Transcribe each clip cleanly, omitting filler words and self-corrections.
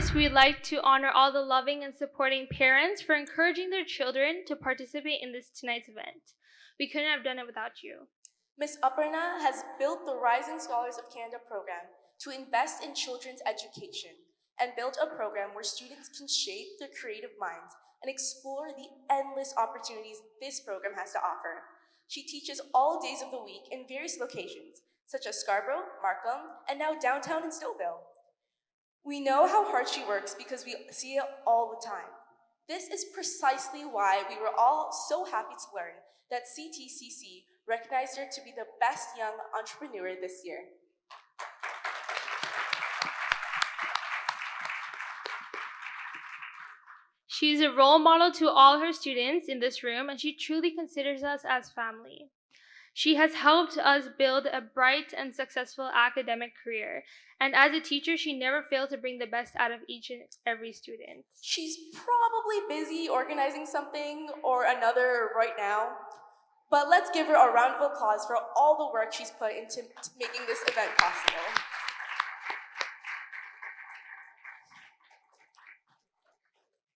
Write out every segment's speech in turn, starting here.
First, we'd like to honor all the loving and supporting parents for encouraging their children to participate in this tonight's event. We couldn't have done it without you. Ms. Aparna has built the Rising Scholars of Canada program to invest in children's education and build a program where students can shape their creative minds and explore the endless opportunities this program has to offer. She teaches all days of the week in various locations, such as Scarborough, Markham, and now downtown in Stouffville. We know how hard she works because we see it all the time. This is precisely why we were all so happy to learn that CTCC recognized her to be the best young entrepreneur this year. She's a role model to all her students in this room, and she truly considers us as family. She has helped us build a bright and successful academic career, and as a teacher, she never failed to bring the best out of each and every student. She's probably busy organizing something or another right now, but let's give her a round of applause for all the work she's put into making this event possible.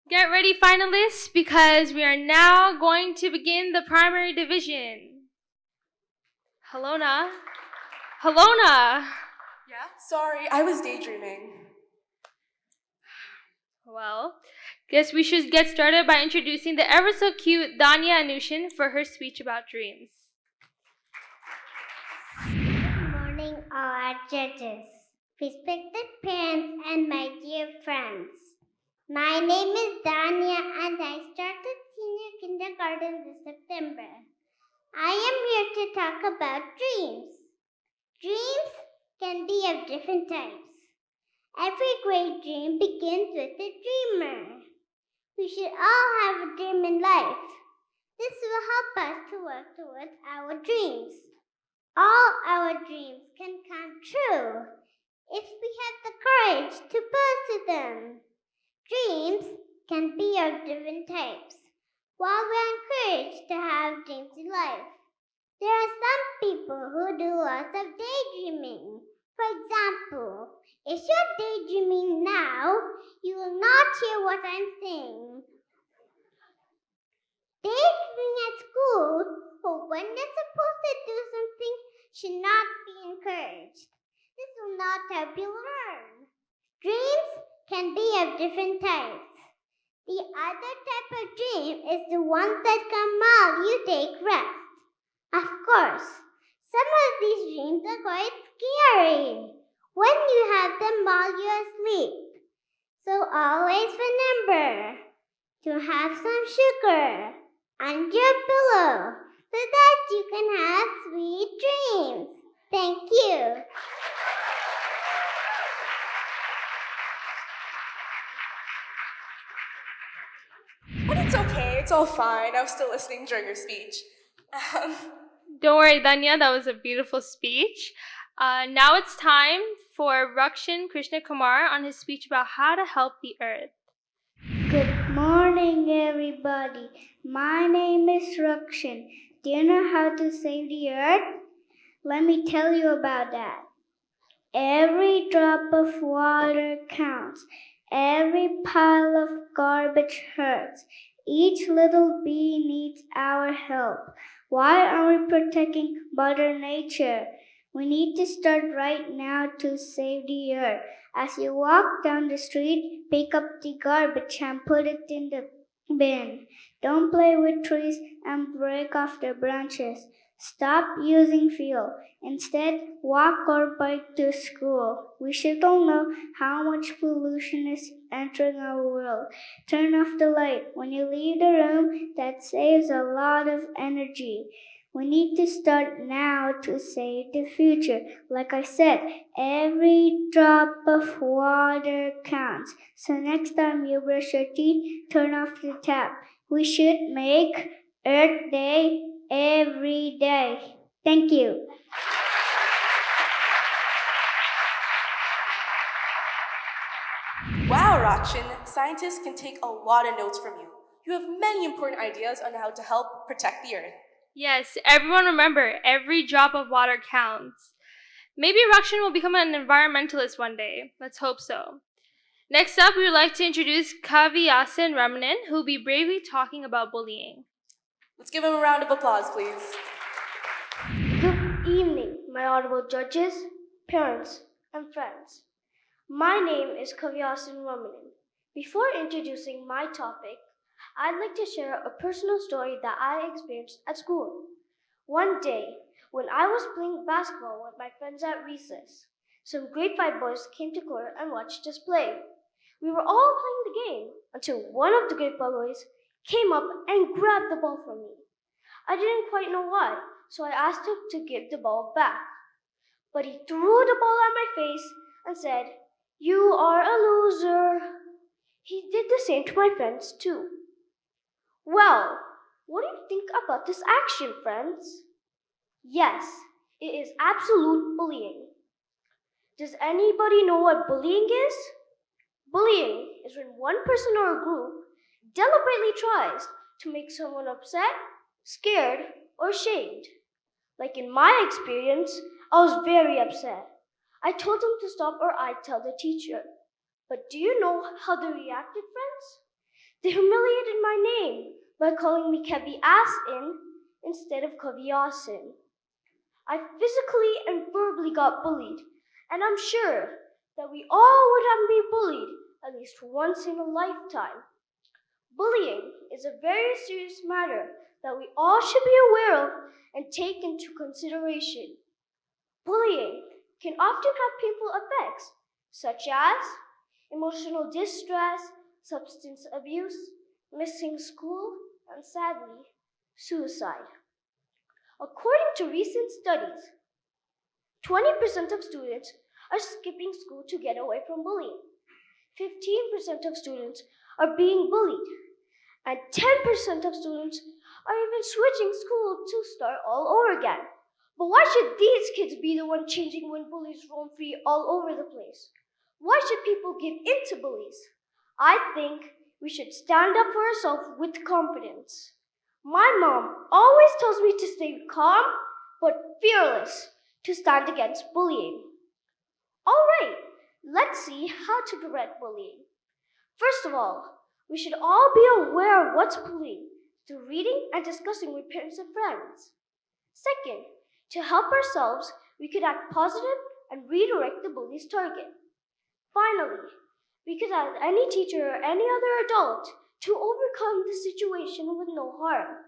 Get ready, finalists, because we are now going to begin the primary division. Helona. Yeah? Sorry, I was daydreaming. Well, guess we should get started by introducing the ever so cute Danya Anushin for her speech about dreams. Good morning, all our judges, respected parents, and my dear friends. My name is Danya, and I started senior kindergarten this September. I am here to talk about dreams. Dreams can be of different types. Every great dream begins with a dreamer. We should all have a dream in life. This will help us to work towards our dreams. All our dreams can come true if we have the courage to pursue them. Dreams can be of different types. While we're encouraged to have dreams in life, there are some people who do lots of daydreaming. For example, if you're daydreaming now, you will not hear what I'm saying. Daydreaming at school, or when you're supposed to do something, should not be encouraged. This will not help you learn. Dreams can be of different types. The other type of dream is the ones that come while you take rest. Of course, some of these dreams are quite scary when you have them while you're asleep. So always remember to have some sugar under your pillow so that you can have sweet dreams. Thank you. But it's okay, it's all fine. I was still listening during your speech. Don't worry, Danya, that was a beautiful speech. Now it's time for Rakshan Krishna Kumar on his speech about how to help the earth. Good morning, everybody. My name is Rakshan. Do you know how to save the earth? Let me tell you about that. Every drop of water counts. Every pile of garbage hurts. Each little bee needs our help. Why are we protecting Mother Nature? We need to start right now to save the earth. As you walk down the street, pick up the garbage and put it in the bin. Don't play with trees and break off their branches. Stop using fuel. Instead, walk or bike to school. We should all know how much pollution is entering our world. Turn off the light when you leave the room. That saves a lot of energy. We need to start now to save the future. Like I said, every drop of water counts. So next time you brush your teeth, turn off the tap. We should make Earth Day every day. Thank you. Wow, Rakshan, scientists can take a lot of notes from you. You have many important ideas on how to help protect the earth. Yes, everyone remember, every drop of water counts. Maybe Rakshan will become an environmentalist one day. Let's hope so. Next up, we would like to introduce Kavi Yasin Ramanan, who will be bravely talking about bullying. Let's give him a round of applause, please. Good evening, my honorable judges, parents, and friends. My name is Kavyasin Ramanan. Before introducing my topic, I'd like to share a personal story that I experienced at school. One day, when I was playing basketball with my friends at recess, some grade 5 boys came to court and watched us play. We were all playing the game until one of the grade 5 boys came up and grabbed the ball from me. I didn't quite know why, so I asked him to give the ball back. But he threw the ball at my face and said, "You are a loser." He did the same to my friends too. Well, what do you think about this action, friends? Yes, it is absolute bullying. Does anybody know what bullying is? Bullying is when one person or a group deliberately tries to make someone upset, scared, or shamed. Like in my experience, I was very upset. I told them to stop or I'd tell the teacher. But do you know how they reacted, friends? They humiliated my name by calling me Kevi Asin instead of Kavi Yasin. I physically and verbally got bullied, and I'm sure that we all would have been bullied at least once in a lifetime. Bullying is a very serious matter that we all should be aware of and take into consideration. Bullying can often have painful effects, such as emotional distress, substance abuse, missing school, and sadly, suicide. According to recent studies, 20% of students are skipping school to get away from bullying. 15% of students are being bullied, and 10% of students are even switching school to start all over again. But why should these kids be the one changing when bullies roam free all over the place? Why should people give in to bullies? I think we should stand up for ourselves with confidence. My mom always tells me to stay calm but fearless to stand against bullying. All right, let's see how to prevent bullying. First of all, we should all be aware of what's bullying through reading and discussing with parents and friends. Second, to help ourselves, we could act positive and redirect the bully's target. Finally, we could ask any teacher or any other adult to overcome the situation with no harm.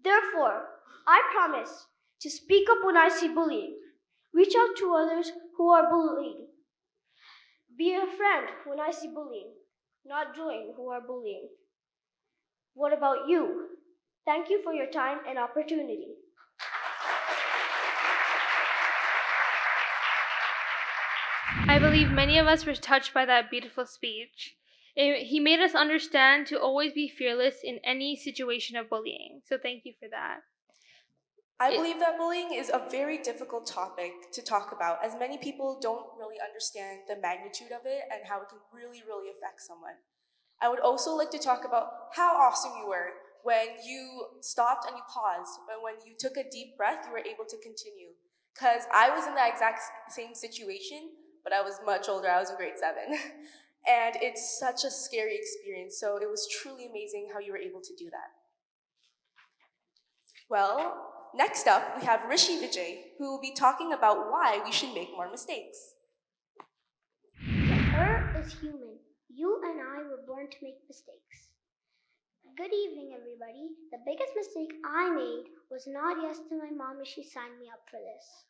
Therefore, I promise to speak up when I see bullying, reach out to others who are bullied, be a friend when I see bullying, not join who are bullying. What about you? Thank you for your time and opportunity. I believe many of us were touched by that beautiful speech. He made us understand to always be fearless in any situation of bullying. So thank you for that. I believe that bullying is a very difficult topic to talk about, as many people don't really understand the magnitude of it and how it can really, really affect someone. I would also like to talk about how awesome you were when you stopped and you paused, but when you took a deep breath, you were able to continue. Because I was in that exact same situation, but I was much older, I was in grade 7. And it's such a scary experience, so it was truly amazing how you were able to do that. Well, next up, we have Rishi Vijay, who will be talking about why we should make more mistakes. Err is human. You and I were born to make mistakes. Good evening, everybody. The biggest mistake I made was not yes to my mom as she signed me up for this.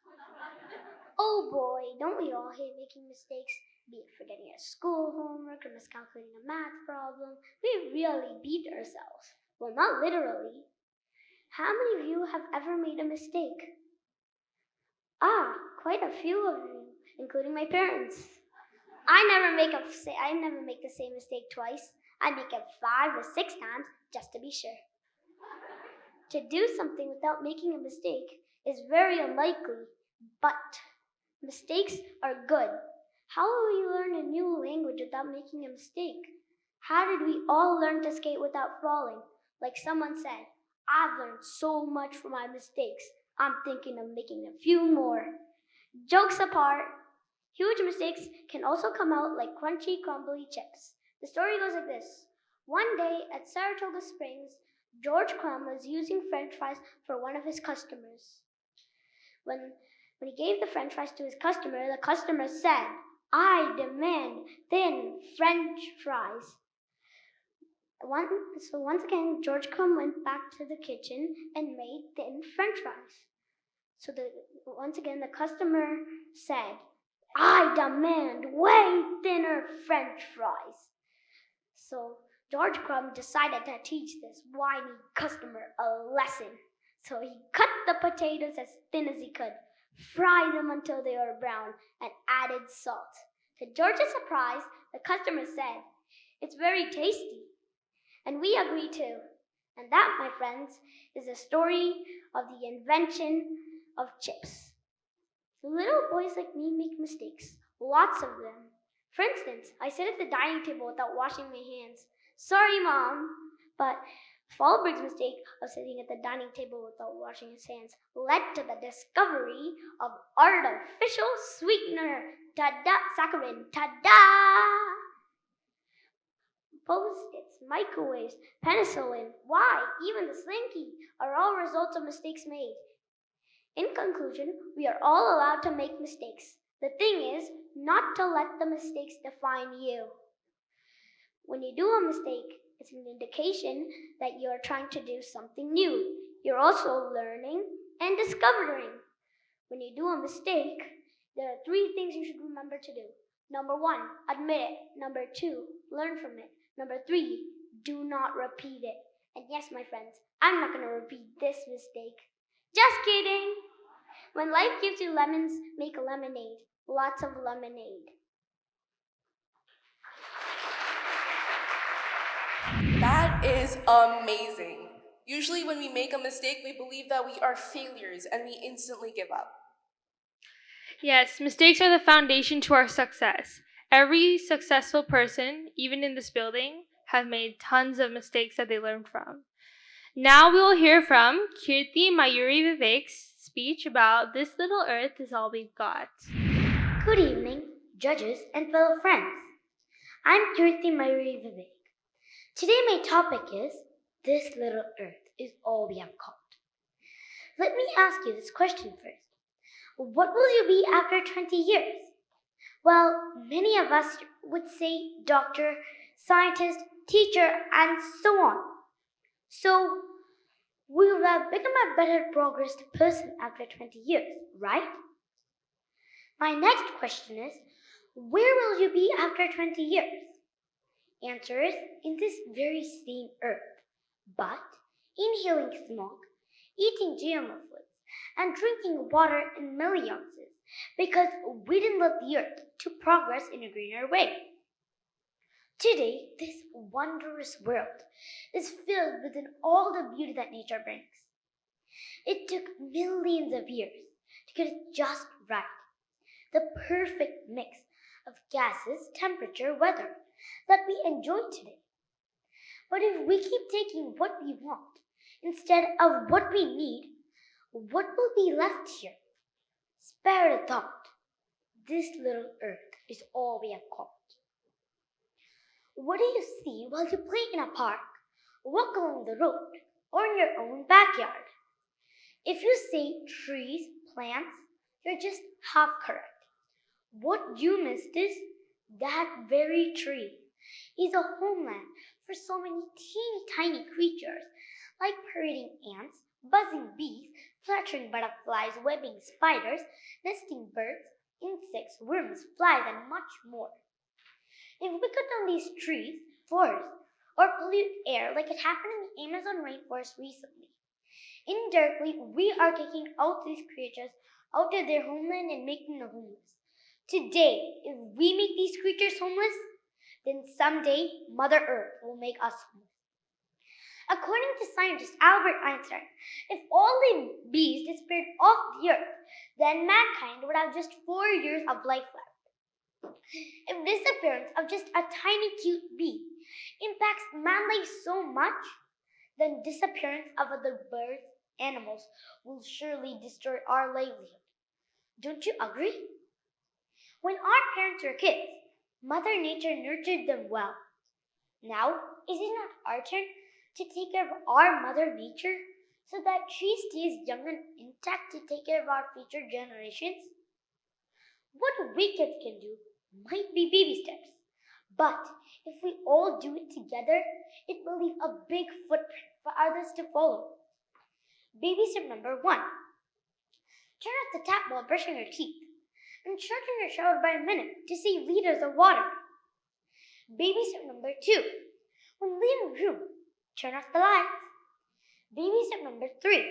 Oh boy, don't we all hate making mistakes? Be it forgetting a school homework or miscalculating a math problem. We really beat ourselves. Well, not literally. How many of you have ever made a mistake? Ah, quite a few of you, including my parents. I never make the same mistake twice. I make it 5 or 6 times just to be sure. To do something without making a mistake is very unlikely, but mistakes are good. How will we learn a new language without making a mistake? How did we all learn to skate without falling? Like someone said, I've learned so much from my mistakes. I'm thinking of making a few more. Jokes apart, Huge mistakes can also come out like crunchy, crumbly chips. The story goes like this. One day at Saratoga Springs, George Crumb was using french fries for one of his customers. When he gave the french fries to his customer, the customer said, "I demand thin french fries." So once again, George Crumb went back to the kitchen and made thin french fries. So once again, the customer said, "I demand way thinner french fries." So George Crumb decided to teach this whiny customer a lesson. So he cut the potatoes as thin as he could, fried them until they were brown, and added salt. To George's surprise, the customer said, "It's very tasty." And we agree too. And that, my friends, is the story of the invention of chips. Little boys like me make mistakes, lots of them. For instance, I sit at the dining table without washing my hands. Sorry, Mom. But Fallberg's mistake of sitting at the dining table without washing his hands led to the discovery of artificial sweetener. Ta-da! Saccharin. Ta-da! Post-its, microwaves, penicillin, why, even the Slinky are all results of mistakes made. In conclusion, we are all allowed to make mistakes. The thing is not to let the mistakes define you. When you do a mistake, it's an indication that you are trying to do something new. You're also learning and discovering. When you do a mistake, there are 3 things you should remember to do. Number 1, admit it. Number 2, learn from it. Number 3, do not repeat it. And yes, my friends, I'm not going to repeat this mistake. Just kidding! When life gives you lemons, make a lemonade. Lots of lemonade. That is amazing. Usually, when we make a mistake, we believe that we are failures and we instantly give up. Yes, mistakes are the foundation to our success. Every successful person, even in this building, have made tons of mistakes that they learned from. Now we will hear from Kirti Mayuri Vivek's speech about This Little Earth Is All We've Got. Good evening, judges and fellow friends. I'm Kirti Mayuri Vivek. Today my topic is This Little Earth Is All We Have Got. Let me ask you this question first. What will you be after 20 years? Well, many of us would say doctor, scientist, teacher, and so on. So, we will have become a better progressed person after 20 years, right? My next question is, where will you be after 20 years? Answer is, in this very same earth, but inhaling smoke, eating GMO foods, and drinking water in milliounces because we didn't let the earth to progress in a greener way. Today, this wondrous world is filled with all the beauty that nature brings. It took millions of years to get it just right. The perfect mix of gases, temperature, weather that we enjoy today. But if we keep taking what we want instead of what we need, what will be left here? Spare the thought. This little earth is all we have got. What do you see while you play in a park, walk along the road, or in your own backyard? If you say trees, plants, you're just half correct. What you missed is that very tree is a homeland for so many teeny tiny creatures like parading ants, buzzing bees, fluttering butterflies, webbing spiders, nesting birds, insects, worms, flies, and much more. If we cut down these trees, forests, or pollute air like it happened in the Amazon rainforest recently, indirectly we are kicking out these creatures out of their homeland and making them homeless. Today, if we make these creatures homeless, then someday Mother Earth will make us homeless. According to scientist Albert Einstein, if all the bees disappeared off the earth, then mankind would have just 4 years of life left. If disappearance of just a tiny cute bee impacts man life so much, then disappearance of other birds, animals will surely destroy our livelihood. Don't you agree? When our parents were kids, Mother Nature nurtured them well. Now, is it not our turn to take care of our Mother Nature so that she stays young and intact to take care of our future generations? What we kids can do might be baby steps, but if we all do it together, it will leave a big footprint for others to follow. Baby step number 1. Turn off the tap while brushing your teeth and shorten your shower by a minute to save liters of water. Baby step number 2. When leaving the room, turn off the lights. Baby step number 3.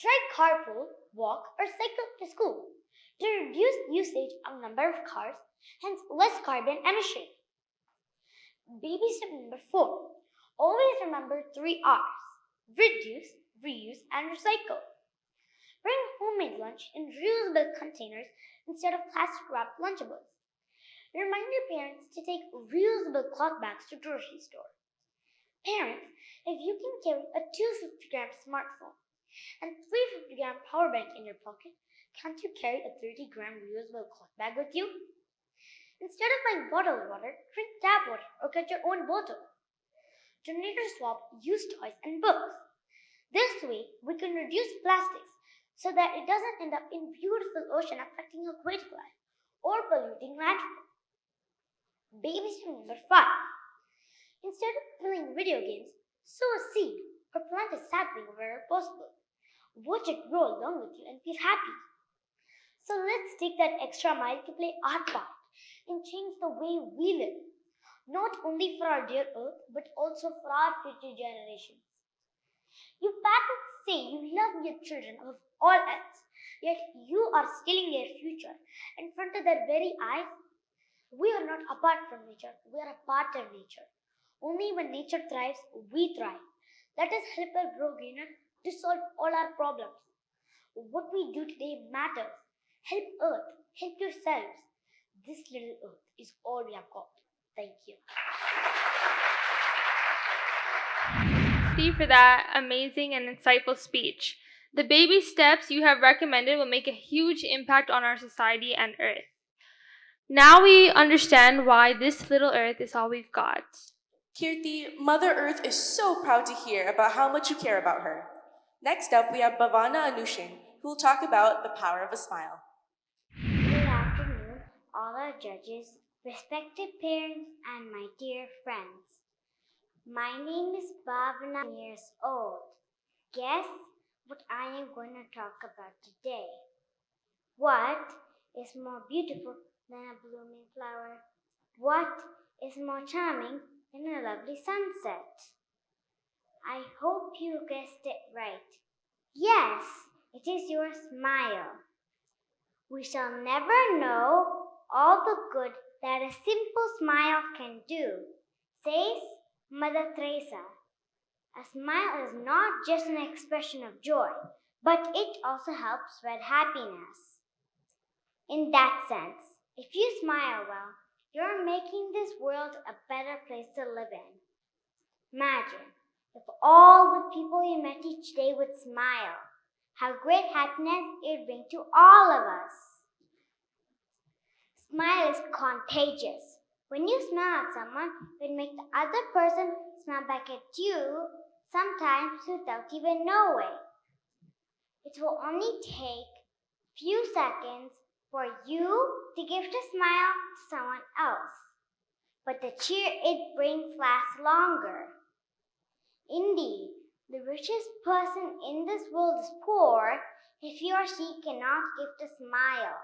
Try carpool, walk, or cycle to school to reduce usage of number of cars, hence less carbon emission. Baby step number 4. Always remember 3 R's. Reduce, reuse, and recycle. Bring homemade lunch in reusable containers instead of plastic-wrapped Lunchables. Remind your parents to take reusable cloth bags to grocery store. Parents, if you can carry a 250-gram smartphone and 350-gram power bank in your pocket, can't you carry a 30-gram reusable cloth bag with you? Instead of buying bottled water, drink tap water or get your own bottle. Donate or swap used toys and books. This way, we can reduce plastics so that it doesn't end up in beautiful ocean affecting aquatic life or polluting landfill. Baby step number 5. Instead of playing video games, sow a seed or plant a sapling wherever possible. Watch it grow along with you and feel happy. So let's take that extra mile to play our part and change the way we live, not only for our dear earth, but also for our future generations. You parents say you love your children above all else, yet you are stealing their future in front of their very eyes. We are not apart from nature, we are a part of nature. Only when nature thrives, we thrive. Let us help her grow greener to solve all our problems. What we do today matters. Help Earth, help yourselves. This little Earth is all we have got. Thank you. Steve, for that amazing and insightful speech. The baby steps you have recommended will make a huge impact on our society and Earth. Now we understand why this little Earth is all we've got. Kirti, Mother Earth is so proud to hear about how much you care about her. Next up, we have Bhavana Anushin, who will talk about the power of a smile. Good afternoon, all our judges, respected parents, and my dear friends. My name is Bhavana, 9 years old. Guess what I am going to talk about today? What is more beautiful than a blooming flower? What is more charming than a lovely sunset? I hope you guessed it right. Yes, it is your smile. We shall never know all the good that a simple smile can do, says Mother Teresa. A smile is not just an expression of joy, but it also helps spread happiness. In that sense, if you smile well, you're making this world a better place to live in. Imagine if all the people you met each day would smile, how great happiness it would bring to all of us. Smile is contagious. When you smile at someone, it will make the other person smile back at you, sometimes without even knowing. It will only take few seconds for you to gift a smile to someone else, but the cheer it brings lasts longer. Indeed, the richest person in this world is poor if he or she cannot gift a smile.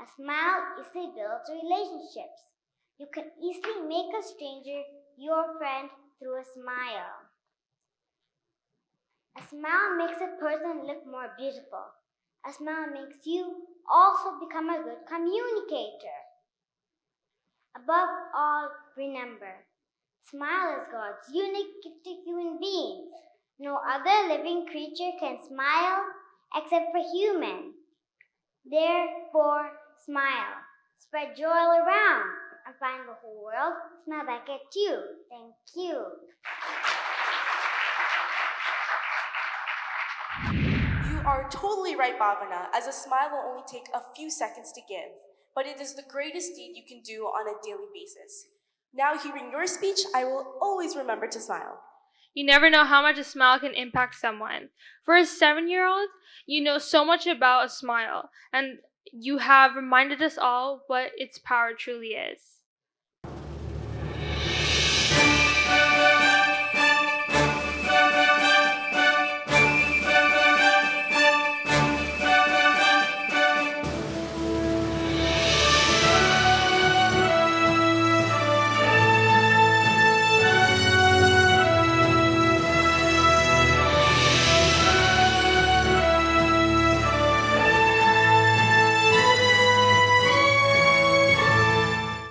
A smile easily builds relationships. You can easily make a stranger your friend through a smile. A smile makes a person look more beautiful. A smile makes you also become a good communicator. Above all, remember, smile is God's unique gift to human beings. No other living creature can smile except for human. Therefore, smile. Spread joy all around and find the whole world smile back at you. Thank you. You are totally right, Bhavana, as a smile will only take a few seconds to give, but it is the greatest deed you can do on a daily basis. Now, hearing your speech, I will always remember to smile. You never know how much a smile can impact someone. For a 7-year-old, you know so much about a smile, and you have reminded us all what its power truly is.